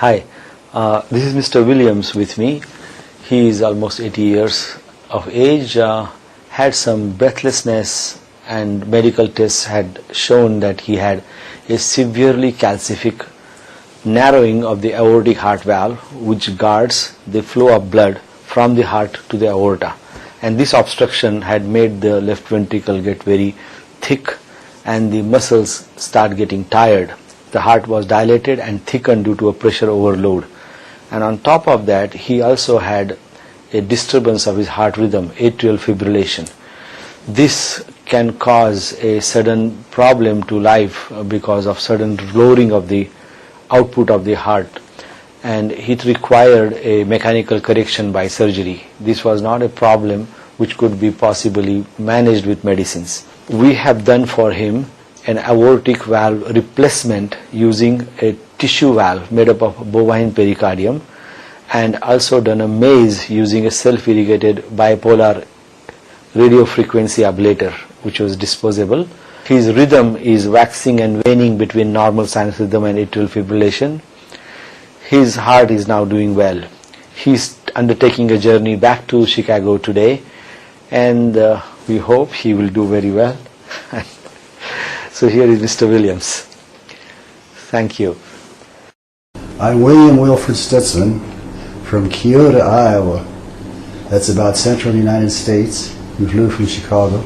Hi, this is Mr. Williams with me. He is almost 80 years of age, had some breathlessness, and medical tests had shown that he had a severely calcific narrowing of the aortic heart valve, which guards the flow of blood from the heart to the aorta. And this obstruction had made the left ventricle get very thick and the muscles start getting tired. The heart was dilated and thickened due to a pressure overload. And on top of that, he also had a disturbance of his heart rhythm, atrial fibrillation. This can cause a sudden problem to life because of sudden lowering of the output of the heart, and it required a mechanical correction by surgery. This was not a problem which could be possibly managed with medicines. We have done for him an aortic valve replacement using a tissue valve made up of bovine pericardium, and also done a maze using a self-irrigated bipolar radiofrequency ablator, which was disposable. His rhythm is waxing and waning between normal sinus rhythm and atrial fibrillation. His heart is now doing well. He's undertaking a journey back to Chicago today, and we hope he will do very well. So here is Mr. Williams. Thank you. I'm William Wilfred Stutzman from Keota, Iowa. That's about central United States. We flew from Chicago.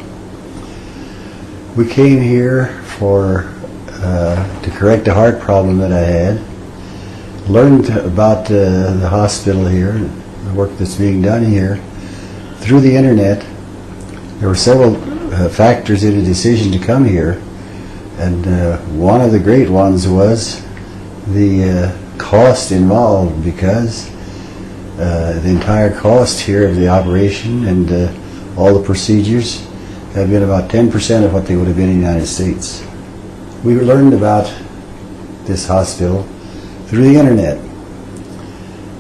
We came here to correct a heart problem that I had. Learned about the hospital here, the work that's being done here, through the internet. There were several factors in the decision to come here, and one of the great ones was the cost involved, because the entire cost here of the operation and all the procedures have been about 10% of what they would have been in the United States. We learned about this hospital through the internet,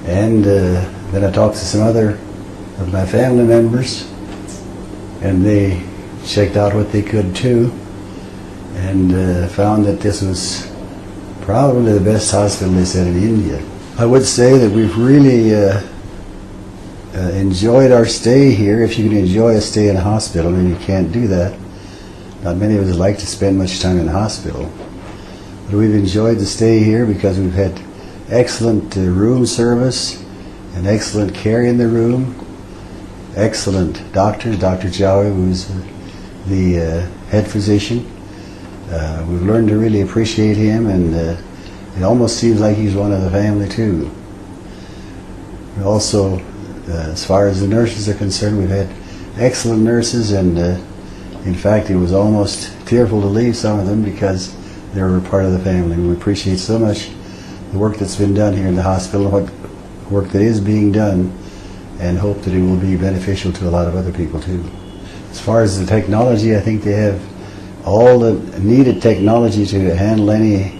and then I talked to some other of my family members, and they checked out what they could too, and found that this was probably the best hospital, they said, in India. I would say that we've really enjoyed our stay here. If you can enjoy a stay in a hospital, and you can't do that. Not many of us like to spend much time in the hospital. But we've enjoyed the stay here because we've had excellent room service and excellent care in the room. Excellent doctors, Dr. Jawi, who's the head physician. We've learned to really appreciate him, and it almost seems like he's one of the family too. We also, as far as the nurses are concerned, we've had excellent nurses, and in fact it was almost tearful to leave some of them because they were a part of the family. We appreciate so much the work that's been done here in the hospital, what work that is being done, and hope that it will be beneficial to a lot of other people too. As far as the technology, I think they have all the needed technology to handle any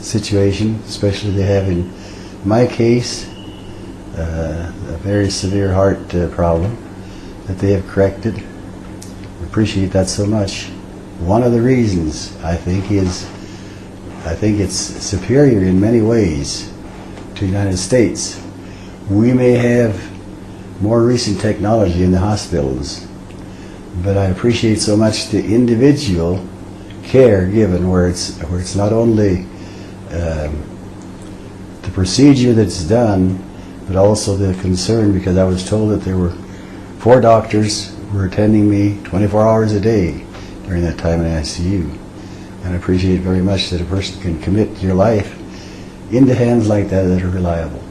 situation, especially they have in my case a very severe heart problem that they have corrected. I appreciate that so much. One of the reasons I think it's superior in many ways to the United States. We may have more recent technology in the hospitals, but I appreciate so much the individual care given, where it's not only the procedure that's done, but also the concern, because I was told that there were 4 doctors who were attending me 24 hours a day during that time in ICU. And I appreciate very much that a person can commit your life into hands like that are reliable.